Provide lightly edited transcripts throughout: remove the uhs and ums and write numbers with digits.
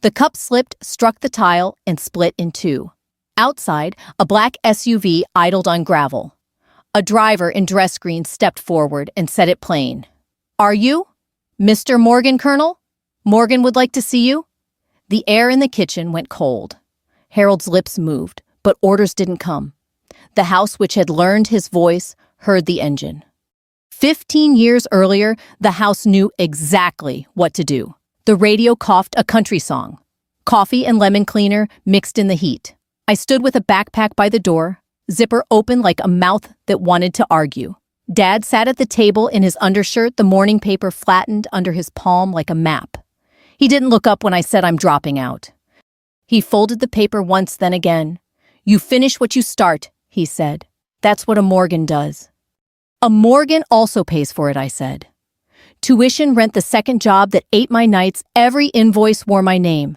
The cup slipped, struck the tile, and split in two. Outside, a black SUV idled on gravel. A driver in dress green stepped forward and said it plain. "Are you Mr. Morgan, Colonel? Morgan would like to see you." The air in the kitchen went cold. Harold's lips moved, but orders didn't come. The house which had learned his voice heard the engine. 15 years earlier, the house knew exactly what to do. The radio coughed a country song. Coffee and lemon cleaner mixed in the heat. I stood with a backpack by the door, zipper open like a mouth that wanted to argue. Dad sat at the table in his undershirt, the morning paper flattened under his palm like a map. He didn't look up when I said I'm dropping out. He folded the paper once, then again. "You finish what you start," he said. "That's what a Morgan does." "A Morgan also pays for it," I said. Tuition, rent, the second job that ate my nights, every invoice wore my name.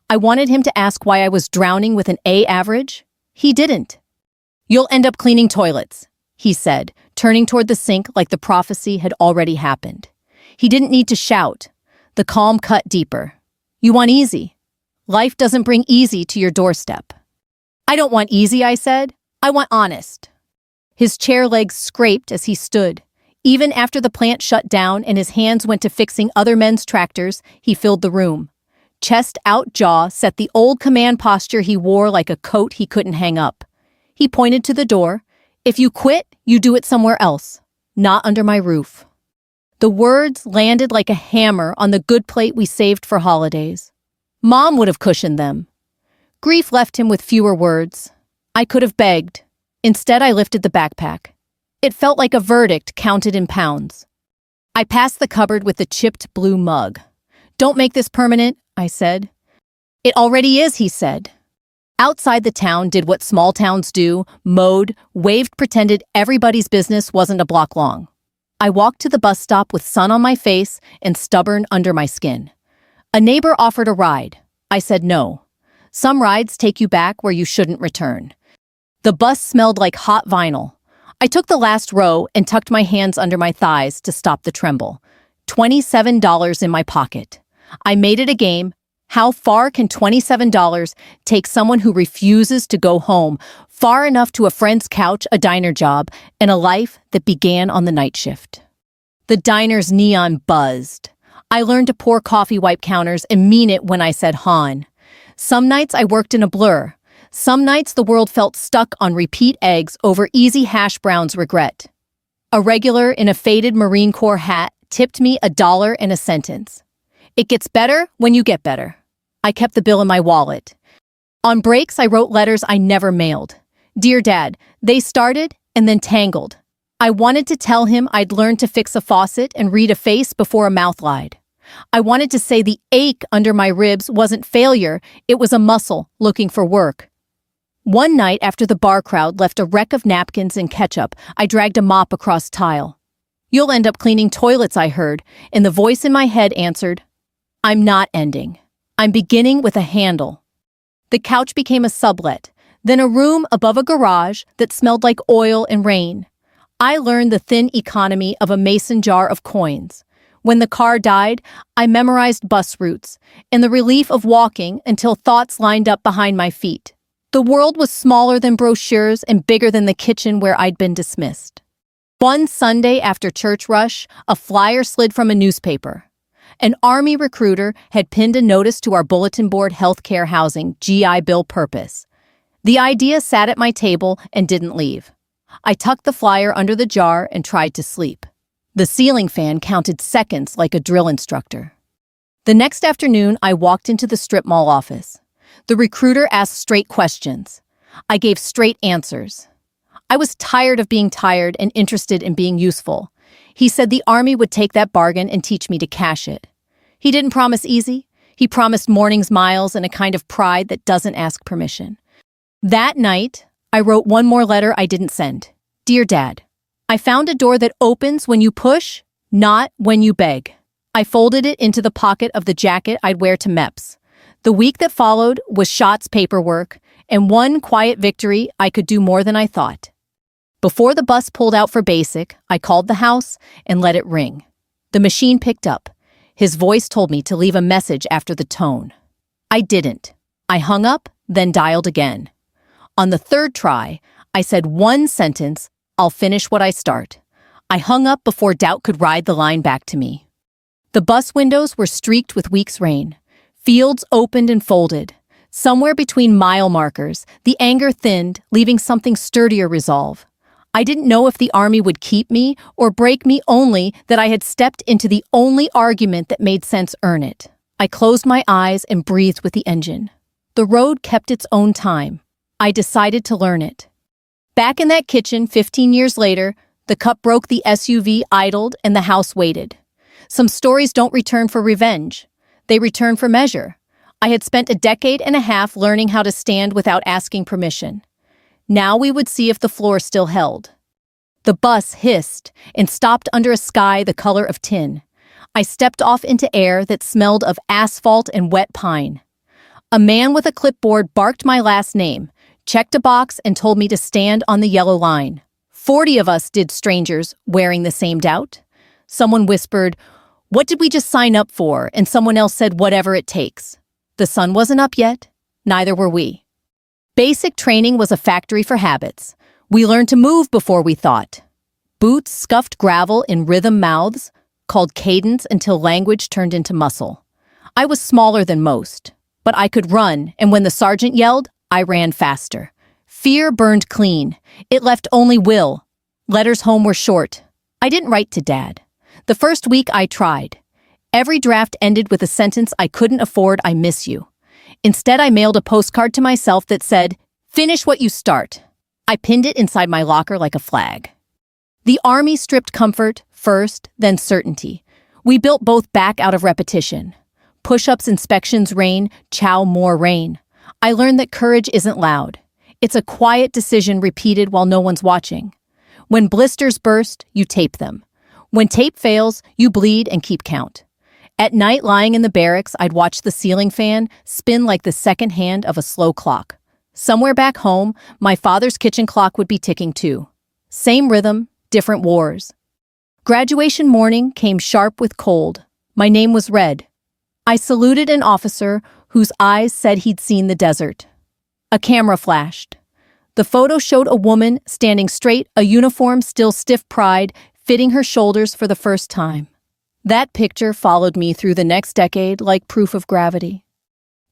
I wanted him to ask why I was drowning with an A average. He didn't. "You'll end up cleaning toilets," he said, turning toward the sink like the prophecy had already happened. He didn't need to shout. The calm cut deeper. "You want easy. Life doesn't bring easy to your doorstep." "I don't want easy," I said. "I want honest." His chair legs scraped as he stood. Even after the plant shut down and his hands went to fixing other men's tractors, he filled the room. Chest out, jaw set the old command posture he wore like a coat he couldn't hang up. He pointed to the door. "If you quit, you do it somewhere else, not under my roof." The words landed like a hammer on the good plate we saved for holidays. Mom would have cushioned them. Grief left him with fewer words. I could have begged. Instead, I lifted the backpack. It felt like a verdict counted in pounds. I passed the cupboard with the chipped blue mug. "Don't make this permanent," I said. "It already is," he said. Outside the town did what small towns do, mowed, waved, pretended everybody's business wasn't a block long. I walked to the bus stop with sun on my face and stubborn under my skin. A neighbor offered a ride. I said no. Some rides take you back where you shouldn't return. The bus smelled like hot vinyl. I took the last row and tucked my hands under my thighs to stop the tremble. $27 in my pocket. I made it a game. How far can $27 take someone who refuses to go home? Far enough to a friend's couch, a diner job, and a life that began on the night shift. The diner's neon buzzed. I learned to pour coffee wipe counters and mean it when I said Han. Some nights I worked in a blur. Some nights the world felt stuck on repeat eggs over easy hash browns regret. A regular in a faded Marine Corps hat tipped me $1 and a sentence. "It gets better when you get better." I kept the bill in my wallet. On breaks, I wrote letters I never mailed. "Dear Dad, they started and then tangled." I wanted to tell him I'd learned to fix a faucet and read a face before a mouth lied. I wanted to say the ache under my ribs wasn't failure, it was a muscle looking for work. One night after the bar crowd left a wreck of napkins and ketchup, I dragged a mop across tile. "You'll end up cleaning toilets," I heard, and the voice in my head answered, "I'm not ending. I'm beginning with a handle." The couch became a sublet, then a room above a garage that smelled like oil and rain. I learned the thin economy of a mason jar of coins. When the car died, I memorized bus routes and the relief of walking until thoughts lined up behind my feet. The world was smaller than brochures and bigger than the kitchen where I'd been dismissed. One Sunday after church rush, a flyer slid from a newspaper. An Army recruiter had pinned a notice to our bulletin board: healthcare, housing, GI Bill purpose. The idea sat at my table and didn't leave. I tucked the flyer under the jar and tried to sleep. The ceiling fan counted seconds like a drill instructor. The next afternoon, I walked into the strip mall office. The recruiter asked straight questions. I gave straight answers. I was tired of being tired and interested in being useful. He said the Army would take that bargain and teach me to cash it. He didn't promise easy. He promised mornings, miles, and a kind of pride that doesn't ask permission. That night, I wrote one more letter I didn't send. "Dear Dad, I found a door that opens when you push, not when you beg." I folded it into the pocket of the jacket I'd wear to MEPS. The week that followed was shots, paperwork, and one quiet victory: I could do more than I thought. Before the bus pulled out for basic, I called the house and let it ring. The machine picked up. His voice told me to leave a message after the tone. I didn't. I hung up, then dialed again. On the third try, I said one sentence, "I'll finish what I start." I hung up before doubt could ride the line back to me. The bus windows were streaked with week's rain. Fields opened and folded. Somewhere between mile markers, the anger thinned, leaving something sturdier resolve. I didn't know if the army would keep me or break me, only that I had stepped into the only argument that made sense earn it. I closed my eyes and breathed with the engine. The road kept its own time. I decided to learn it. Back in that kitchen 15 years later, the cup broke, the SUV idled, and the house waited. Some stories don't return for revenge. They return for measure. I had spent a decade and a half learning how to stand without asking permission. Now we would see if the floor still held. The bus hissed and stopped under a sky the color of tin. I stepped off into air that smelled of asphalt and wet pine. A man with a clipboard barked my last name, checked a box, and told me to stand on the yellow line. 40 of us did, strangers, wearing the same doubt. Someone whispered, "What did we just sign up for?" And someone else said, "Whatever it takes." The sun wasn't up yet. Neither were we. Basic training was a factory for habits. We learned to move before we thought. Boots scuffed gravel in rhythm mouths, called cadence until language turned into muscle. I was smaller than most, but I could run, and when the sergeant yelled, I ran faster. Fear burned clean. It left only will. Letters home were short. I didn't write to Dad. The first week I tried. Every draft ended with a sentence I couldn't afford: "I miss you." Instead, I mailed a postcard to myself that said, "Finish what you start." I pinned it inside my locker like a flag. The Army stripped comfort first, then certainty. We built both back out of repetition. Push-ups, inspections, rain, chow, more rain. I learned that courage isn't loud. It's a quiet decision repeated while no one's watching. When blisters burst, you tape them. When tape fails, you bleed and keep count. At night, lying in the barracks, I'd watch the ceiling fan spin like the second hand of a slow clock. Somewhere back home, my father's kitchen clock would be ticking too. Same rhythm, different wars. Graduation morning came sharp with cold. My name was read. I saluted an officer whose eyes said he'd seen the desert. A camera flashed. The photo showed a woman standing straight, a uniform still stiff, pride fitting her shoulders for the first time. That picture followed me through the next decade like proof of gravity.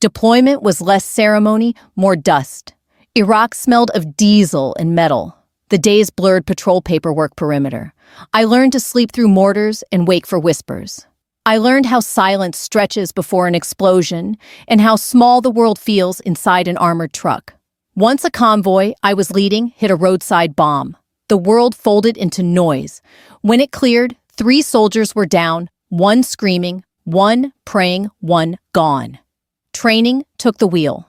Deployment was less ceremony, more dust. Iraq smelled of diesel and metal. The days blurred patrol paperwork perimeter. I learned to sleep through mortars and wake for whispers. I learned how silence stretches before an explosion and how small the world feels inside an armored truck. Once a convoy I was leading hit a roadside bomb. The world folded into noise. When it cleared, 3 soldiers were down, 1 screaming, 1 praying, 1 gone. Training took the wheel.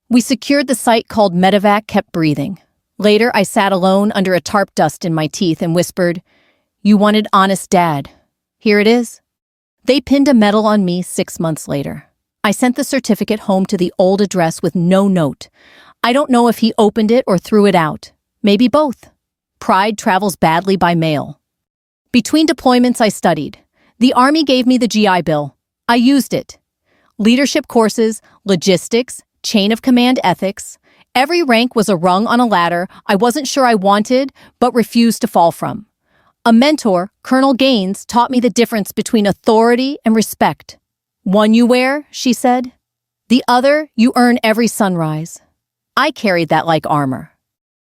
We secured the site called medevac, kept breathing. Later, I sat alone under a tarp, dust in my teeth, and whispered, "You wanted honest Dad. Here it is." They pinned a medal on me 6 months later. I sent the certificate home to the old address with no note. I don't know if he opened it or threw it out. Maybe both. Pride travels badly by mail. Between deployments, I studied. The Army gave me the GI Bill. I used it. Leadership courses, logistics, chain of command ethics. Every rank was a rung on a ladder I wasn't sure I wanted, but refused to fall from. A mentor, Colonel Gaines, taught me the difference between authority and respect. One you wear, she said. The other you earn every sunrise. I carried that like armor.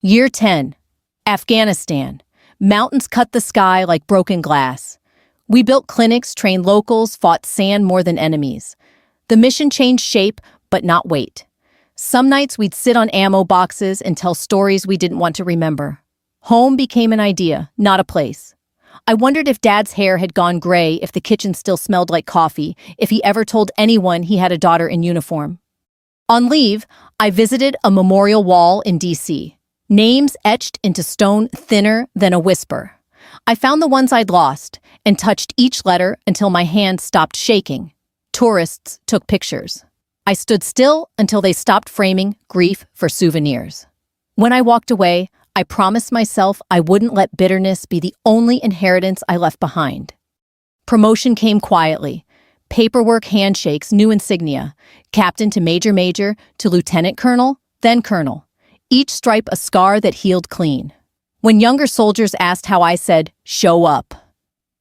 Year 10. Afghanistan. Mountains cut the sky like broken glass. We built clinics, trained locals, fought sand more than enemies. The mission changed shape, but not weight. Some nights we'd sit on ammo boxes and tell stories we didn't want to remember. Home became an idea, not a place. I wondered if Dad's hair had gone gray, if the kitchen still smelled like coffee, if he ever told anyone he had a daughter in uniform. On leave, I visited a memorial wall in D.C. Names etched into stone thinner than a whisper. I found the ones I'd lost and touched each letter until my hand stopped shaking. Tourists took pictures. I stood still until they stopped framing grief for souvenirs. When I walked away, I promised myself I wouldn't let bitterness be the only inheritance I left behind. Promotion came quietly. paperwork, handshakes, new insignia, captain to major to lieutenant colonel, then colonel. Each stripe a scar that healed clean. When younger soldiers asked how I said, show up.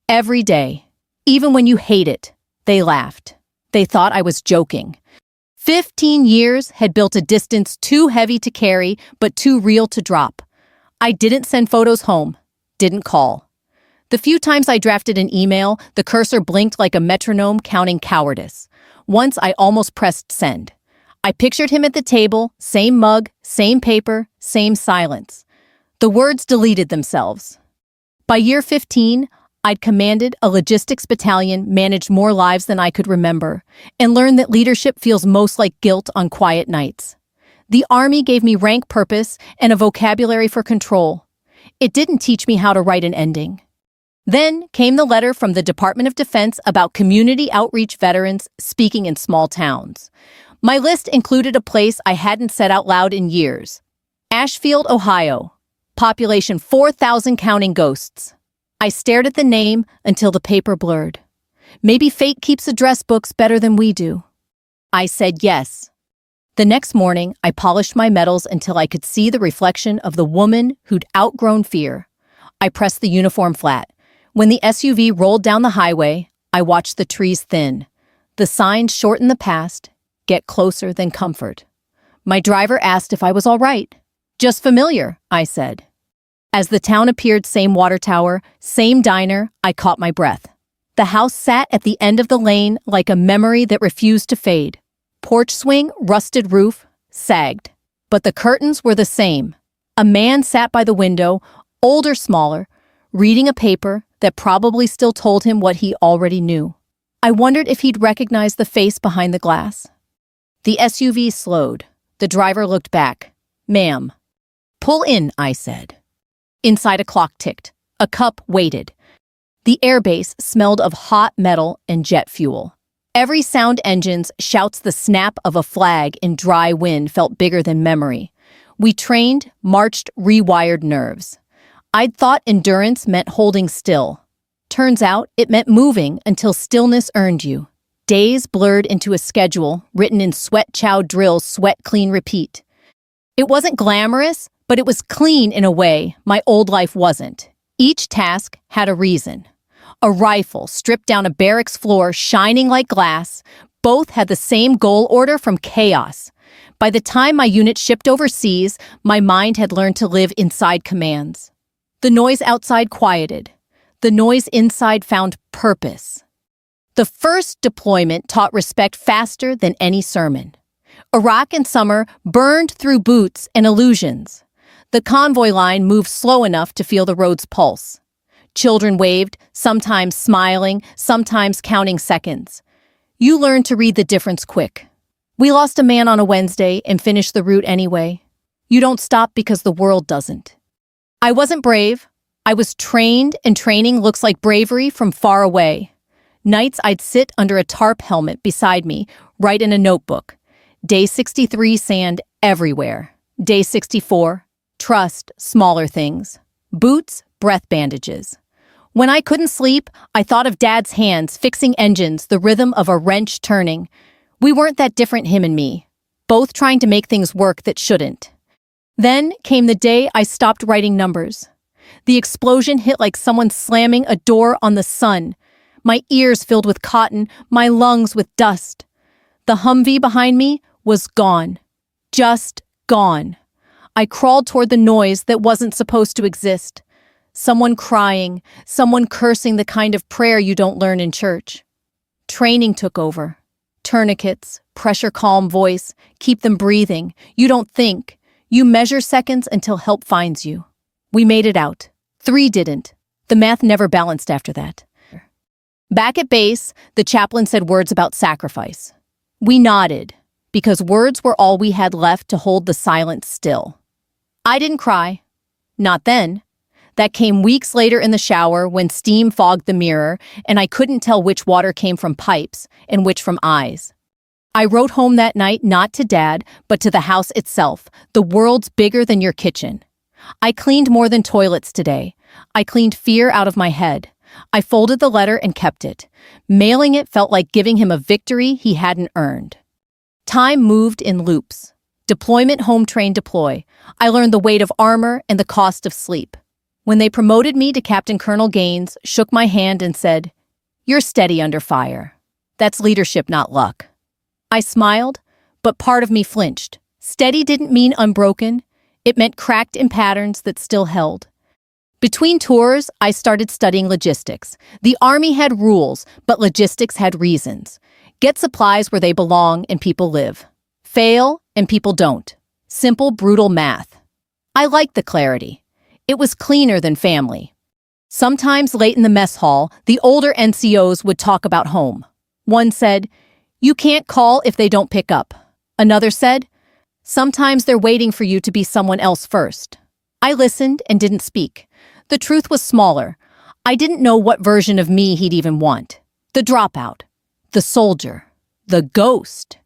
Every day. Even when you hate it, they laughed. They thought I was joking. 15 years had built a distance too heavy to carry, but too real to drop. I didn't send photos home, didn't call. The few times I drafted an email, the cursor blinked like a metronome counting cowardice. Once I almost pressed send. I pictured him at the table, same mug, same paper, same silence. The words deleted themselves. By year 15, I'd commanded a logistics battalion, managed more lives than I could remember, and learned that leadership feels most like guilt on quiet nights. The Army gave me rank, purpose, and a vocabulary for control. It didn't teach me how to write an ending. Then came the letter from the Department of Defense about community outreach veterans speaking in small towns. My list included a place I hadn't said out loud in years. Ashfield, Ohio. Population 4,000 counting ghosts. I stared at the name until the paper blurred. Maybe fate keeps address books better than we do. I said yes. The next morning, I polished my medals until I could see the reflection of the woman who'd outgrown fear. I pressed the uniform flat. When the SUV rolled down the highway, I watched the trees thin. The signs shorten the past, get closer than comfort. My driver asked if I was all right. Just familiar, I said. As the town appeared, same water tower, same diner, I caught my breath. The house sat at the end of the lane like a memory that refused to fade. Porch swing, rusted roof, sagged. But the curtains were the same. A man sat by the window, older, smaller, reading a paper that probably still told him what he already knew. I wondered if he'd recognize the face behind the glass. The SUV slowed. The driver looked back. Ma'am. Pull in, I said. Inside a clock ticked. A cup waited. The airbase smelled of hot metal and jet fuel. Every sound engine's shouts, the snap of a flag in dry wind felt bigger than memory. We trained, marched, rewired nerves. I'd thought endurance meant holding still. Turns out it meant moving until stillness earned you. Days blurred into a schedule written in sweat-chow drills, sweat, clean, repeat. It wasn't glamorous, but it was clean in a way my old life wasn't. Each task had a reason. A rifle stripped down a barracks floor, shining like glass. Both had the same goal order from chaos. By the time my unit shipped overseas, my mind had learned to live inside commands. The noise outside quieted. The noise inside found purpose. The first deployment taught respect faster than any sermon. Iraq in summer burned through boots and illusions. The convoy line moved slow enough to feel the road's pulse. Children waved, sometimes smiling, sometimes counting seconds. You learned to read the difference quick. We lost a man on a Wednesday and finished the route anyway. You don't stop because the world doesn't. I wasn't brave. I was trained, and training looks like bravery from far away. Nights I'd sit under a tarp helmet beside me, write in a notebook. Day 63, sand everywhere. Day 64, trust, smaller things. Boots, breath bandages. When I couldn't sleep, I thought of Dad's hands fixing engines, the rhythm of a wrench turning. We weren't that different, him and me, both trying to make things work that shouldn't. Then came the day I stopped writing numbers. The explosion hit like someone slamming a door on the sun. My ears filled with cotton, my lungs with dust. The Humvee behind me was gone. Just gone. I crawled toward the noise that wasn't supposed to exist. Someone crying, someone cursing, the kind of prayer you don't learn in church. Training took over. Tourniquets, pressure calm voice, keep them breathing. You don't think. You measure seconds until help finds you. We made it out. 3 didn't. The math never balanced after that. Back at base, the chaplain said words about sacrifice. We nodded, because words were all we had left to hold the silence still. I didn't cry. Not then. That came weeks later in the shower when steam fogged the mirror and I couldn't tell which water came from pipes and which from eyes. I wrote home that night not to Dad, but to the house itself. The world's bigger than your kitchen. I cleaned more than toilets today. I cleaned fear out of my head. I folded the letter and kept it. Mailing it felt like giving him a victory he hadn't earned. Time moved in loops. Deployment, home train, deploy. I learned the weight of armor and the cost of sleep. When they promoted me to Captain Colonel Gaines, shook my hand and said, "You're steady under fire. That's leadership, not luck." I smiled, but part of me flinched. Steady didn't mean unbroken. It meant cracked in patterns that still held. Between tours, I started studying logistics. The Army had rules, but logistics had reasons. Get supplies where they belong and people live. Fail and people don't. Simple, brutal math. I liked the clarity. It was cleaner than family. Sometimes late in the mess hall, the older NCOs would talk about home. One said, "You can't call if they don't pick up." Another said, "Sometimes they're waiting for you to be someone else first." I listened and didn't speak. The truth was smaller. I didn't know what version of me he'd even want. The dropout. The soldier. The ghost.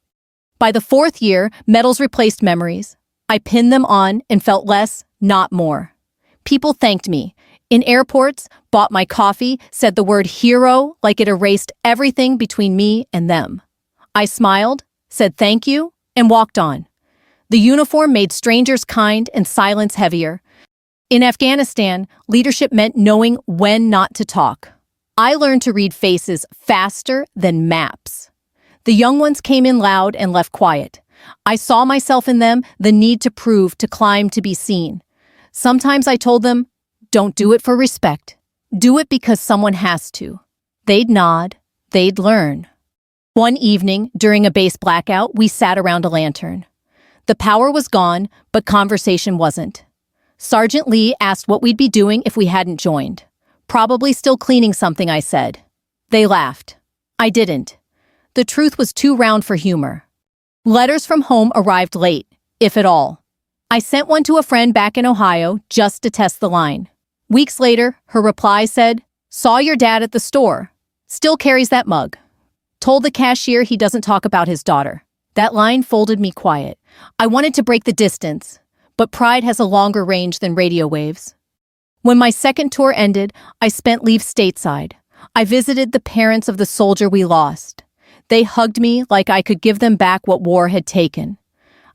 By the 4th year, medals replaced memories. I pinned them on and felt less, not more. People thanked me. In airports, bought my coffee, said the word hero like it erased everything between me and them. I smiled, said thank you, and walked on. The uniform made strangers kind and silence heavier. In Afghanistan, leadership meant knowing when not to talk. I learned to read faces faster than maps. The young ones came in loud and left quiet. I saw myself in them, the need to prove, to climb, to be seen. Sometimes I told them, "Don't do it for respect. Do it because someone has to." They'd nod. They'd learn. One evening, during a base blackout, we sat around a lantern. The power was gone, but conversation wasn't. Sergeant Lee asked what we'd be doing if we hadn't joined. "Probably still cleaning something," I said. They laughed. I didn't. The truth was too round for humor. Letters from home arrived late, if at all. I sent one to a friend back in Ohio just to test the line. Weeks later, her reply said, "Saw your dad at the store. Still carries that mug. Told the cashier he doesn't talk about his daughter." That line folded me quiet. I wanted to break the distance, but pride has a longer range than radio waves. When my second tour ended, I spent leave stateside. I visited the parents of the soldier we lost. They hugged me like I could give them back what war had taken.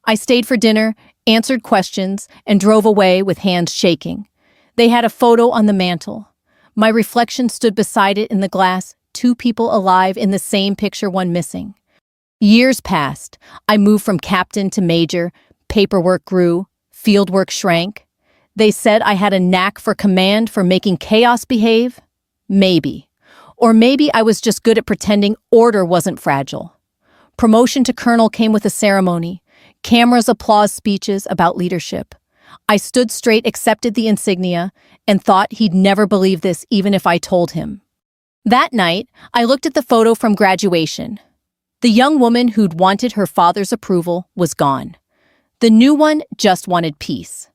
I stayed for dinner, answered questions, and drove away with hands shaking. They had a photo on the mantle. My reflection stood beside it in the glass, 2 people alive in the same picture, one missing. Years passed. I moved from captain to major. Paperwork grew. Fieldwork shrank. They said I had a knack for command, for making chaos behave. Maybe. Or maybe I was just good at pretending order wasn't fragile. Promotion to colonel came with a ceremony. Cameras, applause, speeches about leadership. I stood straight, accepted the insignia, and thought he'd never believe this even if I told him. That night, I looked at the photo from graduation. The young woman who'd wanted her father's approval was gone. The new one just wanted peace.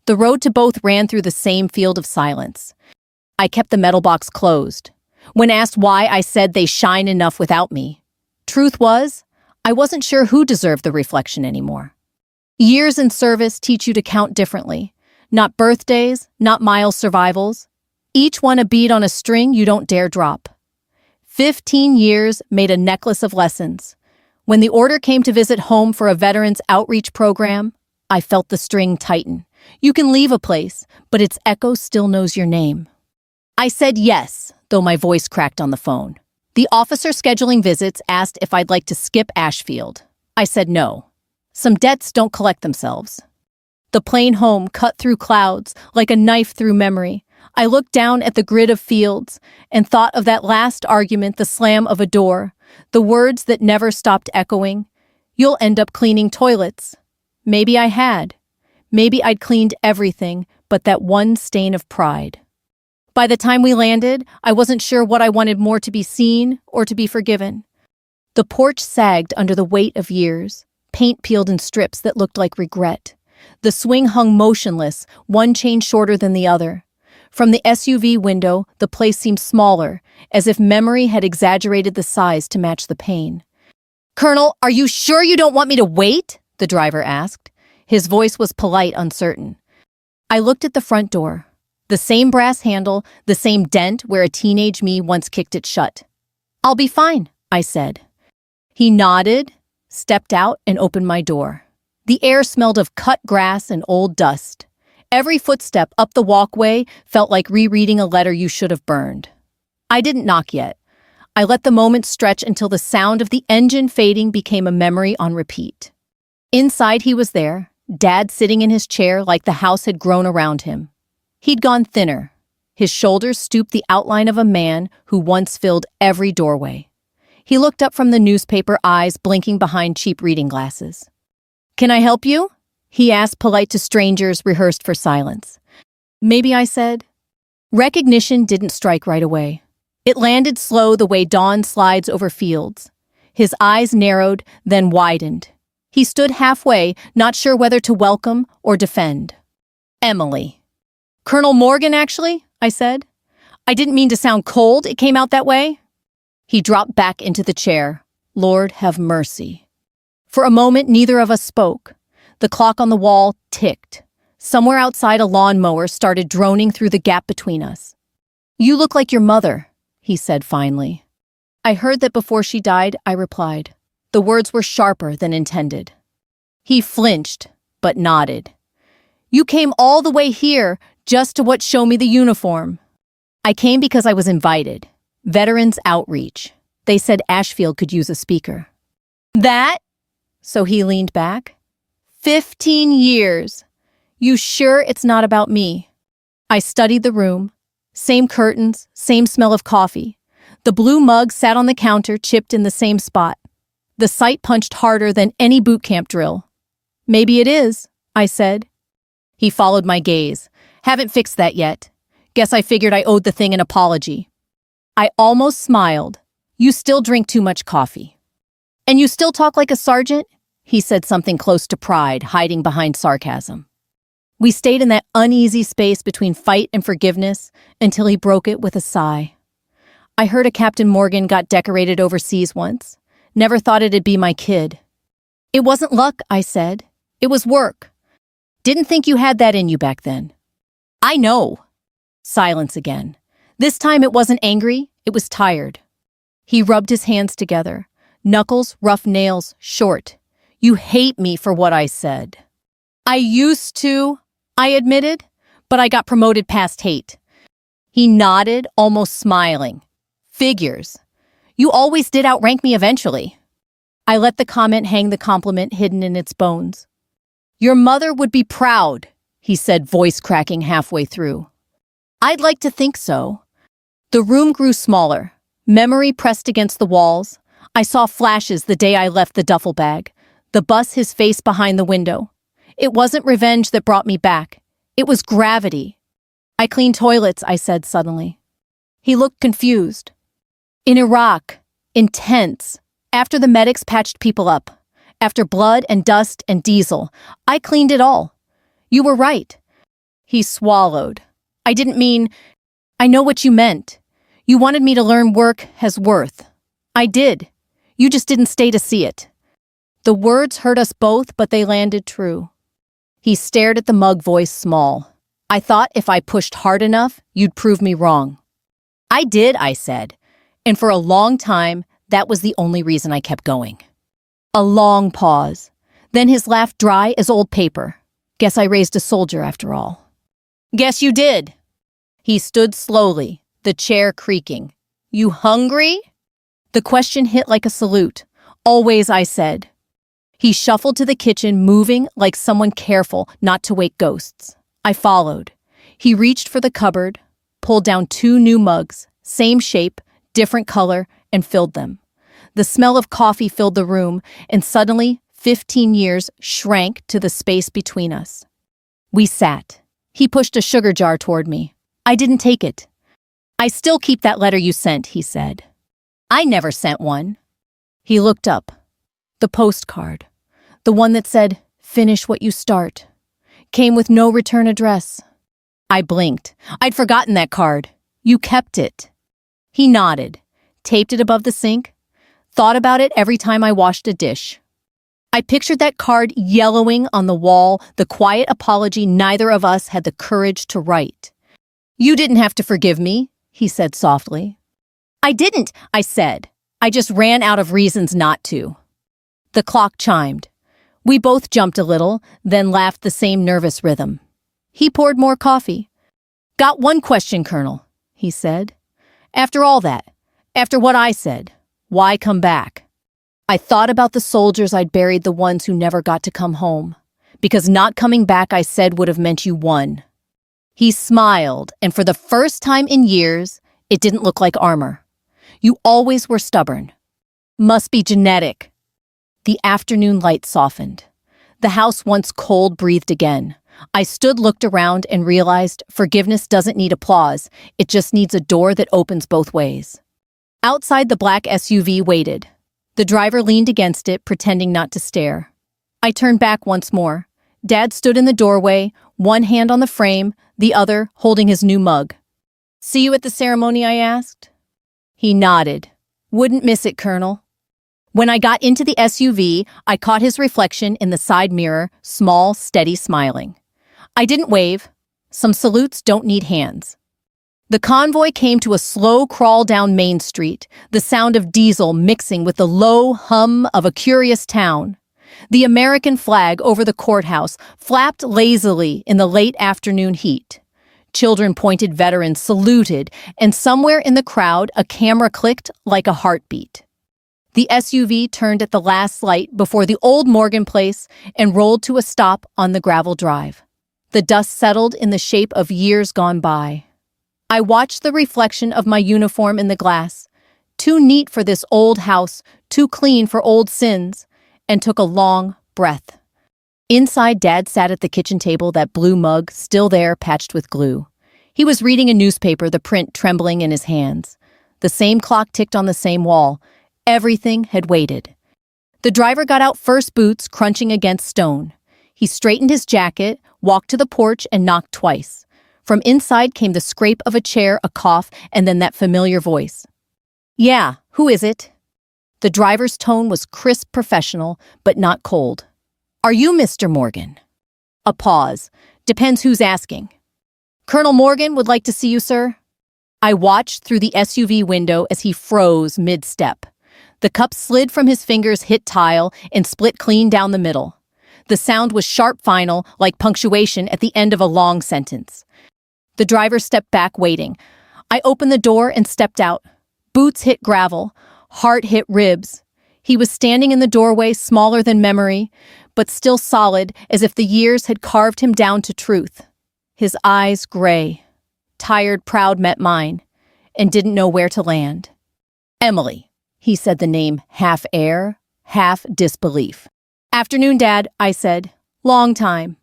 The road to both ran through the same field of silence. I kept the metal box closed. When asked why, I said they shine enough without me. Truth was, I wasn't sure who deserved the reflection anymore. Years in service teach you to count differently. Not birthdays, not miles survivals. Each one a bead on a string you don't dare drop. 15 years made a necklace of lessons. When the order came to visit home for a veterans outreach program, I felt the string tighten. You can leave a place, but its echo still knows your name. I said yes, though my voice cracked on the phone. The officer scheduling visits asked if I'd like to skip Ashfield. I said no. Some debts don't collect themselves. The plane home cut through clouds like a knife through memory. I looked down at the grid of fields and thought of that last argument, the slam of a door, the words that never stopped echoing. "You'll end up cleaning toilets." Maybe I had. Maybe I'd cleaned everything but that one stain of pride. By the time we landed, I wasn't sure what I wanted more, to be seen or to be forgiven. The porch sagged under the weight of years, paint peeled in strips that looked like regret. The swing hung motionless, one chain shorter than the other. From the SUV window, the place seemed smaller, as if memory had exaggerated the size to match the pain. "Colonel, are you sure you don't want me to wait?" the driver asked. His voice was polite, uncertain. I looked at the front door. The same brass handle, the same dent where a teenage me once kicked it shut. "I'll be fine," I said. He nodded, stepped out, and opened my door. The air smelled of cut grass and old dust. Every footstep up the walkway felt like rereading a letter you should have burned. I didn't knock yet. I let the moment stretch until the sound of the engine fading became a memory on repeat. Inside he was there, Dad sitting in his chair like the house had grown around him. He'd gone thinner. His shoulders stooped the outline of a man who once filled every doorway. He looked up from the newspaper, eyes blinking behind cheap reading glasses. "Can I help you?" he asked, polite to strangers rehearsed for silence. "Maybe," I said. Recognition didn't strike right away. It landed slow the way dawn slides over fields. His eyes narrowed, then widened. He stood halfway, not sure whether to welcome or defend. "Emily." "Colonel Morgan, actually," I said. "I didn't mean to sound cold, it came out that way." He dropped back into the chair. Lord have mercy. For a moment, neither of us spoke. The clock on the wall ticked. Somewhere outside, a lawnmower started droning through the gap between us. "You look like your mother," he said finally. "I heard that before she died," I replied. The words were sharper than intended. He flinched, but nodded. "You came all the way here just to show me the uniform." "I came because I was invited. Veterans Outreach. They said Ashfield could use a speaker." "That?" So he leaned back. 15 years. You sure it's not about me?" I studied the room. Same curtains, same smell of coffee. The blue mug sat on the counter, chipped in the same spot. The sight punched harder than any boot camp drill. "Maybe it is," I said. He followed my gaze. "Haven't fixed that yet. Guess I figured I owed the thing an apology." I almost smiled. "You still drink too much coffee." "And you still talk like a sergeant?" He said something close to pride, hiding behind sarcasm. We stayed in that uneasy space between fight and forgiveness until he broke it with a sigh. "I heard a Captain Morgan got decorated overseas once. Never thought it'd be my kid." "It wasn't luck," I said. "It was work. Didn't think you had that in you back then." "I know." Silence again. This time it wasn't angry, it was tired. He rubbed his hands together. Knuckles, rough nails, short. "You hate me for what I said." "I used to," I admitted, "but I got promoted past hate." He nodded, almost smiling. "Figures. You always did outrank me eventually." I let the comment hang, the compliment hidden in its bones. "Your mother would be proud," he said, voice cracking halfway through. "I'd like to think so." The room grew smaller. Memory pressed against the walls. I saw flashes the day I left the duffel bag. The bus, his face behind the window. It wasn't revenge that brought me back. It was gravity. "I clean toilets," I said suddenly. He looked confused. "In Iraq. Intense. After the medics patched people up. After blood and dust and diesel. I cleaned it all. You were right." He swallowed. "I didn't mean... I know what you meant. You wanted me to learn work has worth. I did. You just didn't stay to see it." The words hurt us both, but they landed true. He stared at the mug, voice small. "I thought if I pushed hard enough, you'd prove me wrong." "I did," I said. And for a long time, that was the only reason I kept going. A long pause. Then his laugh, dry as old paper. "Guess I raised a soldier after all." "Guess you did." He stood slowly, the chair creaking. "You hungry?" The question hit like a salute. "Always," I said. He shuffled to the kitchen, moving like someone careful not to wake ghosts. I followed. He reached for the cupboard, pulled down 2 new mugs, same shape, different color, and filled them. The smell of coffee filled the room, and suddenly, 15 years shrank to the space between us. We sat. He pushed a sugar jar toward me. I didn't take it. "I still keep that letter you sent," he said. "I never sent one." He looked up. The postcard. The one that said, "Finish what you start." Came with no return address. I blinked. I'd forgotten that card. "You kept it." He nodded, taped it above the sink, thought about it every time I washed a dish. I pictured that card yellowing on the wall, the quiet apology neither of us had the courage to write. You didn't have to forgive me, he said softly. I didn't, I said. I just ran out of reasons not to. The clock chimed. We both jumped a little, then laughed the same nervous rhythm. He poured more coffee. Got one question, Colonel, he said. After all that, after what I said, why come back? I thought about the soldiers I'd buried, the ones who never got to come home. Because not coming back, I said, would have meant you won. He smiled, and for the first time in years, it didn't look like armor. You always were stubborn. Must be genetic. The afternoon light softened. The house, once cold, breathed again. I stood, looked around, and realized forgiveness doesn't need applause. It just needs a door that opens both ways. Outside, the black SUV waited. The driver leaned against it, pretending not to stare. I turned back once more. Dad stood in the doorway, one hand on the frame, the other holding his new mug. See you at the ceremony, I asked. He nodded. Wouldn't miss it, Colonel. When I got into the SUV, I caught his reflection in the side mirror, small, steady, smiling. I didn't wave. Some salutes don't need hands. The convoy came to a slow crawl down Main Street, the sound of diesel mixing with the low hum of a curious town. The American flag over the courthouse flapped lazily in the late afternoon heat. Children pointed, veterans saluted, and somewhere in the crowd a camera clicked like a heartbeat. The SUV turned at the last light before the old Morgan place and rolled to a stop on the gravel drive. The dust settled in the shape of years gone by. I watched the reflection of my uniform in the glass, too neat for this old house, too clean for old sins, and took a long breath. Inside, Dad sat at the kitchen table, that blue mug still there, patched with glue. He was reading a newspaper, the print trembling in his hands. The same clock ticked on the same wall. Everything had waited. The driver got out first, boots crunching against stone. He straightened his jacket, walked to the porch, and knocked twice. From inside came the scrape of a chair, a cough, and then that familiar voice. Yeah, who is it? The driver's tone was crisp, professional, but not cold. Are you Mr. Morgan? A pause. Depends who's asking. Colonel Morgan would like to see you, sir. I watched through the SUV window as he froze mid-step. The cup slid from his fingers, hit tile, and split clean down the middle. The sound was sharp, final, like punctuation at the end of a long sentence. The driver stepped back, waiting. I opened the door and stepped out. Boots hit gravel. Heart hit ribs. He was standing in the doorway, smaller than memory, but still solid, as if the years had carved him down to truth. His eyes gray. Tired, proud met mine, and didn't know where to land. Emily, he said the name, half air, half disbelief. Afternoon, Dad, I said. Long time.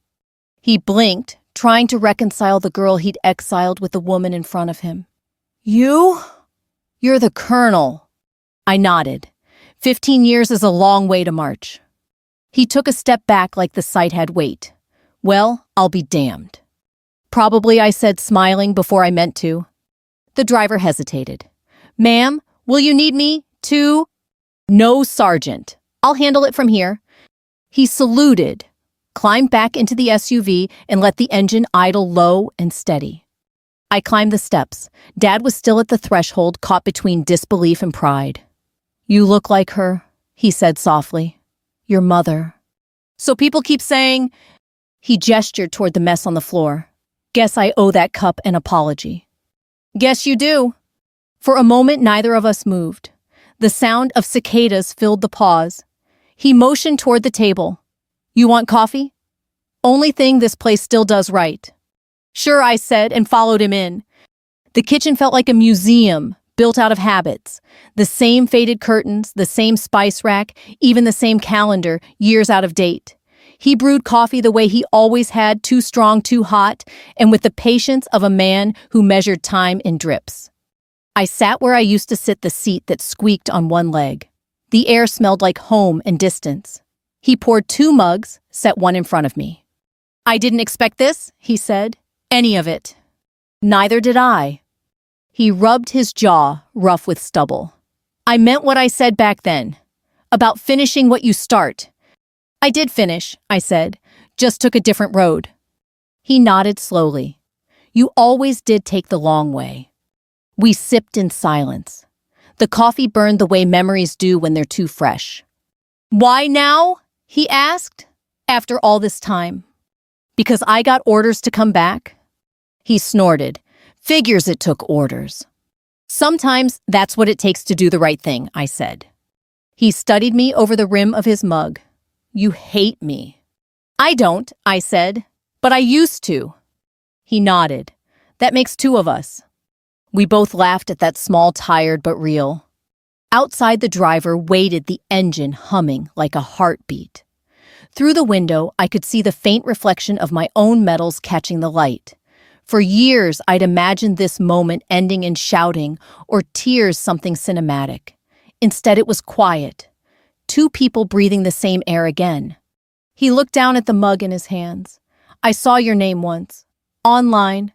He blinked, trying to reconcile the girl he'd exiled with the woman in front of him. You? You're the Colonel. I nodded. 15 years is a long way to march. He took a step back like the sight had weight. Well, I'll be damned. Probably, I said, smiling before I meant to. The driver hesitated. Ma'am, will you need me to? No, Sergeant. I'll handle it from here. He saluted, climbed back into the SUV, and let the engine idle low and steady. I climbed the steps. Dad was still at the threshold, caught between disbelief and pride. You look like her, he said softly. Your mother. So people keep saying... He gestured toward the mess on the floor. Guess I owe that cup an apology. Guess you do. For a moment, neither of us moved. The sound of cicadas filled the pause. He motioned toward the table. You want coffee? Only thing this place still does right. Sure, I said, and followed him in. The kitchen felt like a museum, built out of habits. The same faded curtains, the same spice rack, even the same calendar, years out of date. He brewed coffee the way he always had, too strong, too hot, and with the patience of a man who measured time in drips. I sat where I used to sit, the seat that squeaked on one leg. The air smelled like home and distance. He poured 2 mugs, set one in front of me. I didn't expect this, he said. Any of it. Neither did I. He rubbed his jaw, rough with stubble. I meant what I said back then. About finishing what you start. I did finish, I said. Just took a different road. He nodded slowly. You always did take the long way." We sipped in silence. The coffee burned the way memories do when they're too fresh. "Why now?" he asked, "after all this time." "Because I got orders to come back." He snorted. "Figures it took orders." "Sometimes that's what it takes to do the right thing," I said. He studied me over the rim of his mug. "You hate me." "I don't," I said, "but I used to." He nodded. "That makes two of us." We both laughed at that small, tired but real. Outside, the driver waited, the engine humming like a heartbeat. Through the window, I could see the faint reflection of my own metals catching the light. For years, I'd imagined this moment ending in shouting or tears, something cinematic. Instead, it was quiet. Two people breathing the same air again. He looked down at the mug in his hands. "I saw your name once. Online.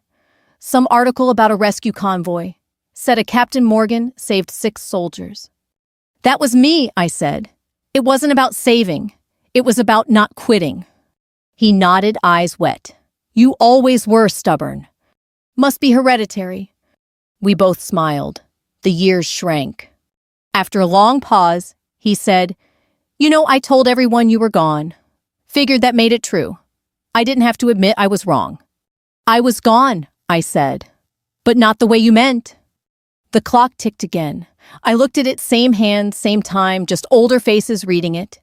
Some article about a rescue convoy. Said a Captain Morgan saved 6 soldiers." "That was me," I said. "It wasn't about saving. It was about not quitting." He nodded, eyes wet. "You always were stubborn. Must be hereditary." We both smiled. The years shrank. After a long pause, he said, "You know, I told everyone you were gone. Figured that made it true. I didn't have to admit I was wrong." "I was gone," I said. "But not the way you meant." The clock ticked again. I looked at it, same hand, same time, just older faces reading it.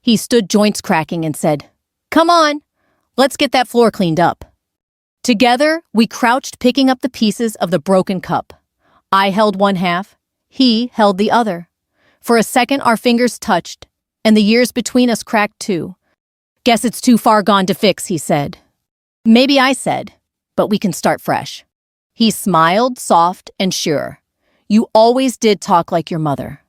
He stood, joints cracking, and said, "Come on, let's get that floor cleaned up." Together, we crouched, picking up the pieces of the broken cup. I held one half, he held the other. For a second, our fingers touched, and the years between us cracked too. "Guess it's too far gone to fix," he said. "Maybe," I said, "but we can start fresh." He smiled, soft and sure. "You always did talk like your mother."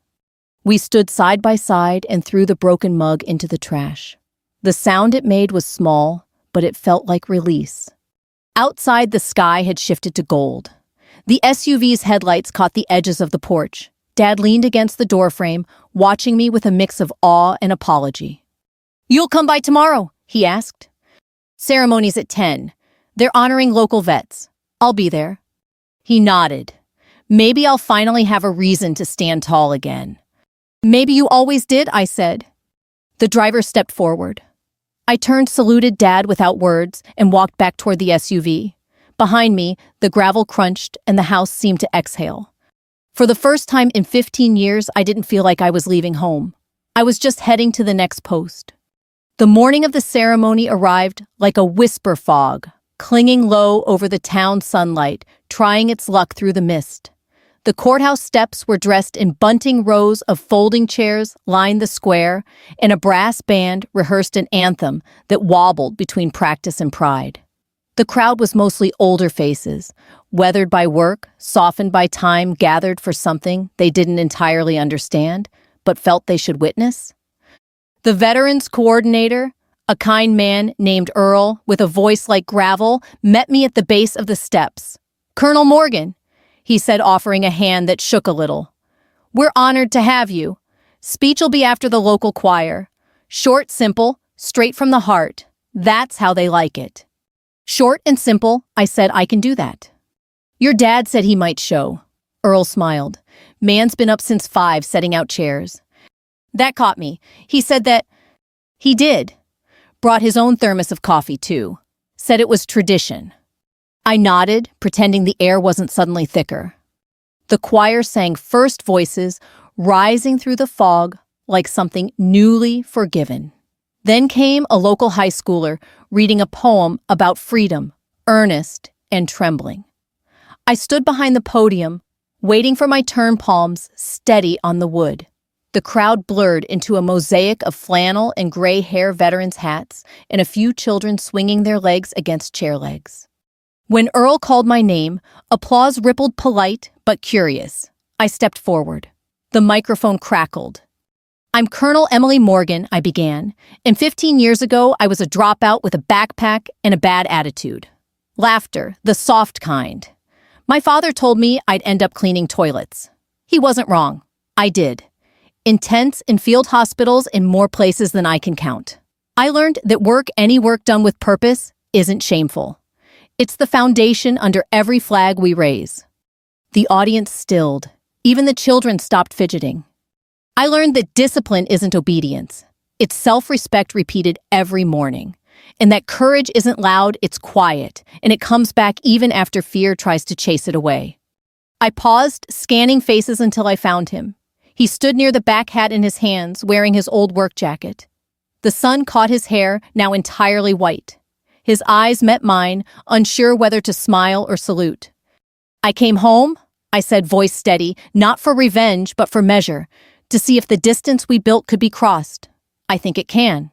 We stood side by side and threw the broken mug into the trash. The sound it made was small, but it felt like release. Outside, the sky had shifted to gold. The SUV's headlights caught the edges of the porch. Dad leaned against the doorframe, watching me with a mix of awe and apology. "You'll come by tomorrow?" he asked. "Ceremony's at 10. They're honoring local vets. I'll be there." He nodded. "Maybe I'll finally have a reason to stand tall again." "Maybe you always did," I said. The driver stepped forward. I turned, saluted Dad without words, and walked back toward the SUV. Behind me, the gravel crunched and the house seemed to exhale. For the first time in 15 years, I didn't feel like I was leaving home. I was just heading to the next post. The morning of the ceremony arrived like a whisper fog, clinging low over the town sunlight, trying its luck through the mist. The courthouse steps were dressed in bunting, rows of folding chairs lined the square, and a brass band rehearsed an anthem that wobbled between practice and pride. The crowd was mostly older faces, weathered by work, softened by time, gathered for something they didn't entirely understand, but felt they should witness. The veterans coordinator, a kind man named Earl, with a voice like gravel, met me at the base of the steps. "Colonel Morgan," he said, offering a hand that shook a little. "We're honored to have you. Speech'll be after the local choir. Short, simple, straight from the heart. That's how they like it." "Short and simple," I said. "I can do that." "Your dad said he might show." Earl smiled. "Man's been up since 5 setting out chairs." That caught me. He said that he did. Brought his own thermos of coffee, too. Said it was tradition. I nodded, pretending the air wasn't suddenly thicker. The choir sang first voices, rising through the fog like something newly forgiven. Then came a local high schooler reading a poem about freedom, earnest and trembling. I stood behind the podium, waiting for my turn, palms steady on the wood. The crowd blurred into a mosaic of flannel and gray hair veterans' hats and a few children swinging their legs against chair legs. When Earl called my name, applause rippled, polite but curious. I stepped forward. The microphone crackled. "I'm Colonel Emily Morgan," I began, "and 15 years ago I was a dropout with a backpack and a bad attitude. Laughter, the soft kind. My father told me I'd end up cleaning toilets. He wasn't wrong. I did. Intense in field hospitals in more places than I can count. I learned that work, any work done with purpose, isn't shameful. It's the foundation under every flag we raise. The audience stilled. Even the children stopped fidgeting. I learned that discipline isn't obedience. It's self-respect repeated every morning. And that courage isn't loud, it's quiet, and it comes back even after fear tries to chase it away. I paused, scanning faces until I found him. He stood near the back hat in his hands, wearing his old work jacket. The sun caught his hair, now entirely white. His eyes met mine, unsure whether to smile or salute. "I came home," I said, voice steady, "not for revenge, but for measure, to see if the distance we built could be crossed. I think it can."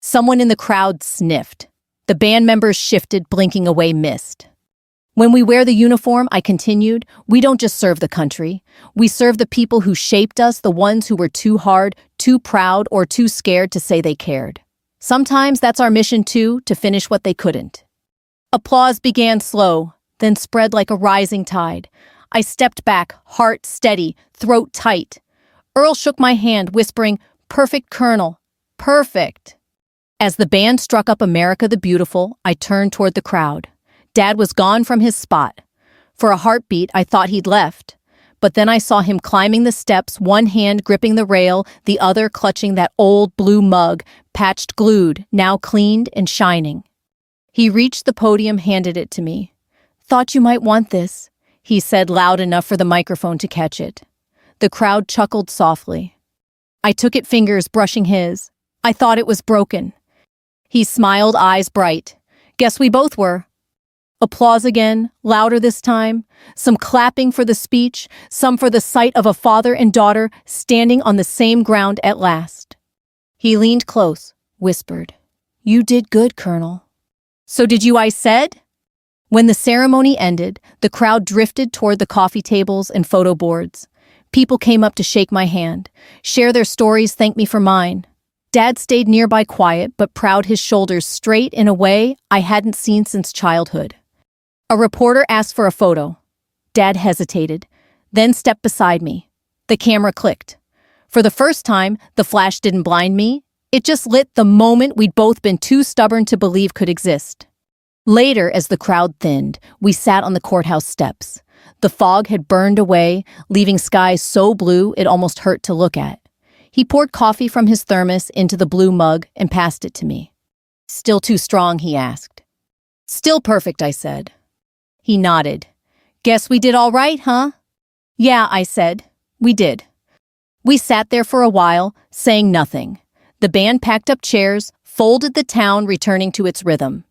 Someone in the crowd sniffed. The band members shifted, blinking away mist. "When we wear the uniform," I continued, "we don't just serve the country. We serve the people who shaped us, the ones who were too hard, too proud, or too scared to say they cared. Sometimes that's our mission too, to finish what they couldn't." Applause began slow, then spread like a rising tide. I stepped back, heart steady, throat tight. Earl shook my hand, whispering, "Perfect, Colonel. Perfect." As the band struck up America the Beautiful, I turned toward the crowd. Dad was gone from his spot. For a heartbeat, I thought he'd left. But then I saw him climbing the steps, one hand gripping the rail, the other clutching that old blue mug, patched glued, now cleaned and shining. He reached the podium, handed it to me. "Thought you might want this," he said, loud enough for the microphone to catch it. The crowd chuckled softly. I took it, fingers brushing his. I thought it was broken. He smiled, eyes bright. "Guess we both were." Applause again, louder this time. Some clapping for the speech, some for the sight of a father and daughter standing on the same ground at last. He leaned close, whispered, "You did good, Colonel." "So did you," I said. When the ceremony ended, the crowd drifted toward the coffee tables and photo boards. People came up to shake my hand, share their stories, thank me for mine. Dad stayed nearby, quiet but proud, his shoulders straight in a way I hadn't seen since childhood. A reporter asked for a photo. Dad hesitated, then stepped beside me. The camera clicked. For the first time, the flash didn't blind me. It just lit the moment we'd both been too stubborn to believe could exist. Later, as the crowd thinned, we sat on the courthouse steps. The fog had burned away, leaving skies so blue it almost hurt to look at. He poured coffee from his thermos into the blue mug and passed it to me. "Still too strong?" he asked. "Still perfect," I said. He nodded. "Guess we did all right, huh?" "Yeah," I said. "We did." We sat there for a while, saying nothing. The band packed up chairs, folded, the town returning to its rhythm.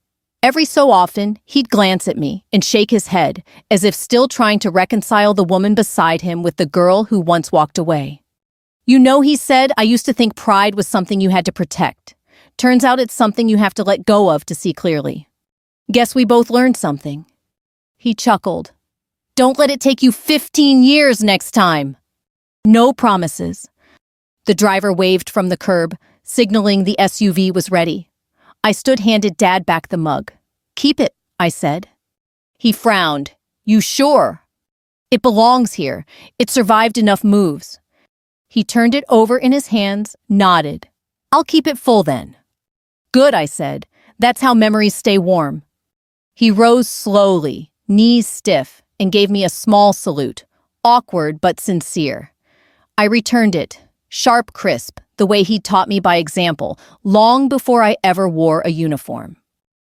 Every so often, he'd glance at me and shake his head, as if still trying to reconcile the woman beside him with the girl who once walked away. "You know," he said, "I used to think pride was something you had to protect. Turns out it's something you have to let go of to see clearly. Guess we both learned something." He chuckled. "Don't let it take you 15 years next time." No promises. The driver waved from the curb, signaling the SUV was ready. I stood, handed Dad back the mug. "Keep it," I said. He frowned. "You sure?" "It belongs here. It survived enough moves." He turned it over in his hands, nodded. "I'll keep it full then." "Good," I said. "That's how memories stay warm." He rose slowly, knees stiff, and gave me a small salute, awkward but sincere. I returned it, sharp, crisp, the way he'd taught me by example, long before I ever wore a uniform.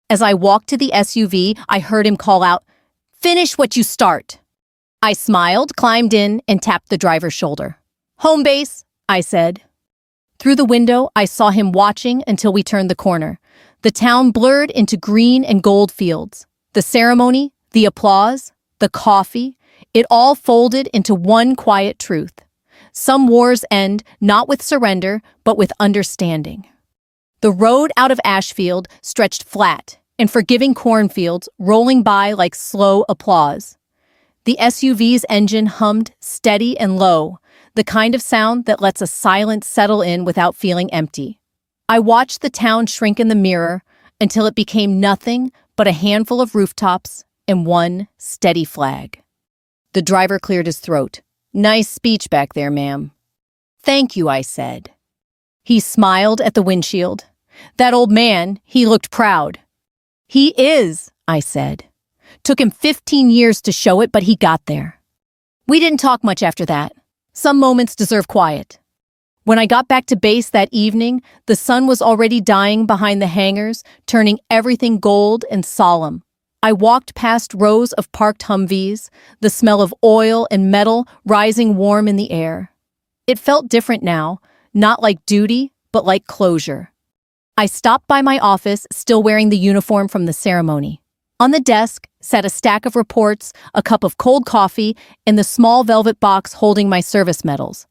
As I walked to the SUV, I heard him call out, "Finish what you start." I smiled, climbed in, and tapped the driver's shoulder. "Home base," I said. Through the window, I saw him watching until we turned the corner. The town blurred into green and gold fields. The ceremony, the applause, the coffee, it all folded into one quiet truth. Some wars end not with surrender, but with understanding. The road out of Ashfield stretched flat, and forgiving cornfields rolling by like slow applause. The SUV's engine hummed steady and low, the kind of sound that lets a silence settle in without feeling empty. I watched the town shrink in the mirror until it became nothing but a handful of rooftops and one steady flag. The driver cleared his throat. "Nice speech back there, ma'am." "Thank you," I said. He smiled at the windshield. "That old man, he looked proud." "He is," I said. Took him 15 years to show it, but he got there. We didn't talk much after that. Some moments deserve quiet. When I got back to base that evening, the sun was already dying behind the hangars, turning everything gold and solemn. I walked past rows of parked Humvees, the smell of oil and metal rising warm in the air. It felt different now, not like duty, but like closure. I stopped by my office, still wearing the uniform from the ceremony. On the desk sat a stack of reports, a cup of cold coffee, and the small velvet box holding my service medals.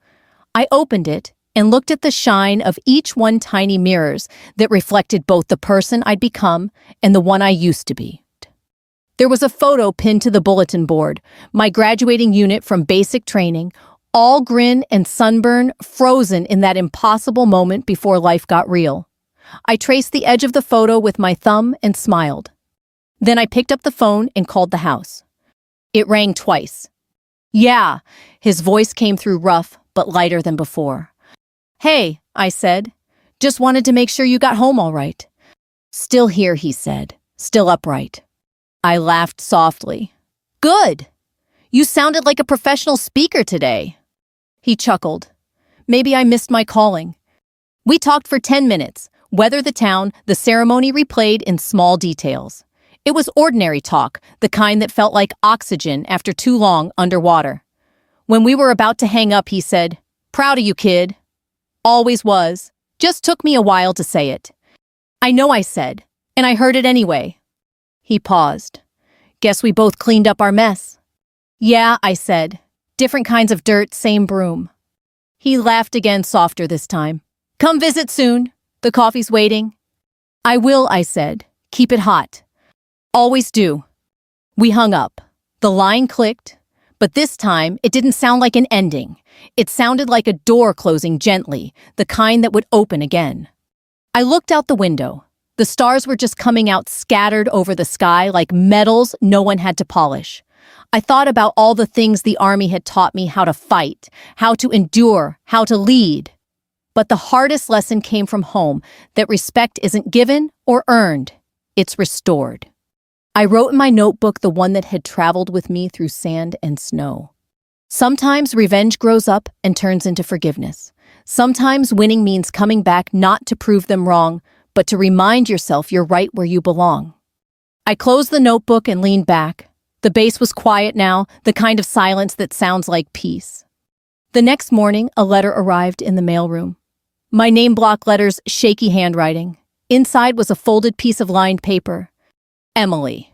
I opened it and looked at the shine of each one tiny mirrors that reflected both the person I'd become and the one I used to be. There was a photo pinned to the bulletin board, my graduating unit from basic training, all grin and sunburn, frozen in that impossible moment before life got real. I traced the edge of the photo with my thumb and smiled. Then I picked up the phone and called the house. It rang twice. Yeah, his voice came through rough, but lighter than before. Hey, I said. Just wanted to make sure you got home all right. Still here, he said. Still upright. I laughed softly. Good. You sounded like a professional speaker today. He chuckled. Maybe I missed my calling. We talked for 10 minutes. Weather, the town, the ceremony replayed in small details. It was ordinary talk, the kind that felt like oxygen after too long underwater. When we were about to hang up, he said, "Proud of you, kid." Always was. Just took me a while to say it. I know, I said, and I heard it anyway. He paused. Guess we both cleaned up our mess. Yeah, I said. Different kinds of dirt, same broom. He laughed again, softer this time. Come visit soon. The coffee's waiting. I will, I said. Keep it hot. Always do. We hung up. The line clicked, but this time it didn't sound like an ending. It sounded like a door closing gently, the kind that would open again. I looked out the window. The stars were just coming out scattered over the sky like medals no one had to polish. I thought about all the things the army had taught me how to fight, how to endure, how to lead. But the hardest lesson came from home, that respect isn't given or earned, it's restored. I wrote in my notebook, the one that had traveled with me through sand and snow. Sometimes revenge grows up and turns into forgiveness. Sometimes winning means coming back not to prove them wrong, but to remind yourself you're right where you belong. I closed the notebook and leaned back. The base was quiet now, the kind of silence that sounds like peace. The next morning, a letter arrived in the mailroom. My name block letters, shaky handwriting. Inside was a folded piece of lined paper. Emily.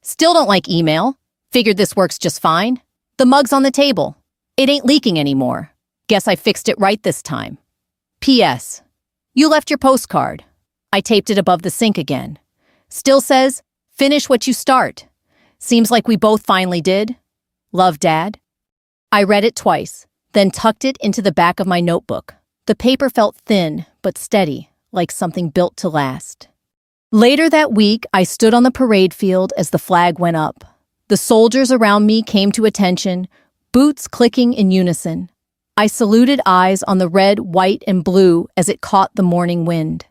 Still don't like email. Figured this works just fine. The mug's on the table. It ain't leaking anymore. Guess I fixed it right this time. P.S. You left your postcard. I taped it above the sink again. Still says, finish what you start. Seems like we both finally did. Love, Dad. I read it twice, then tucked it into the back of my notebook. The paper felt thin, but steady, like something built to last. Later that week, I stood on the parade field as the flag went up. The soldiers around me came to attention, boots clicking in unison. I saluted, eyes on the red, white, and blue as it caught the morning wind.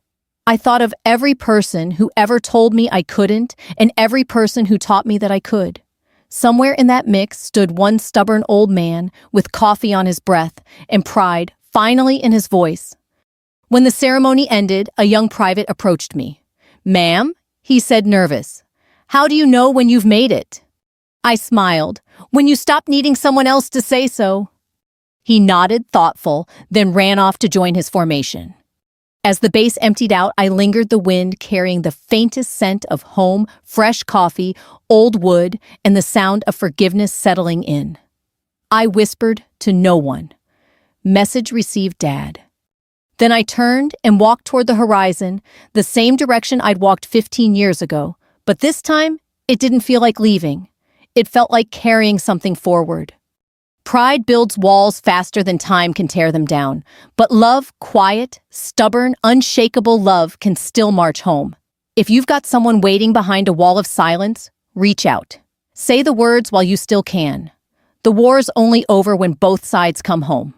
I thought of every person who ever told me I couldn't, and every person who taught me that I could. Somewhere in that mix stood one stubborn old man with coffee on his breath and pride finally in his voice. When the ceremony ended, a young private approached me. "Ma'am," he said, nervous. "How do you know when you've made it?" I smiled. "When you stop needing someone else to say so." He nodded, thoughtful, then ran off to join his formation. As the base emptied out, I lingered, the wind carrying the faintest scent of home, fresh coffee, old wood, and the sound of forgiveness settling in. I whispered to no one. Message received, Dad. Then I turned and walked toward the horizon, the same direction I'd walked 15 years ago. But this time, it didn't feel like leaving. It felt like carrying something forward. Pride builds walls faster than time can tear them down. But love, quiet, stubborn, unshakable love can still march home. If you've got someone waiting behind a wall of silence, reach out. Say the words while you still can. The war's only over when both sides come home.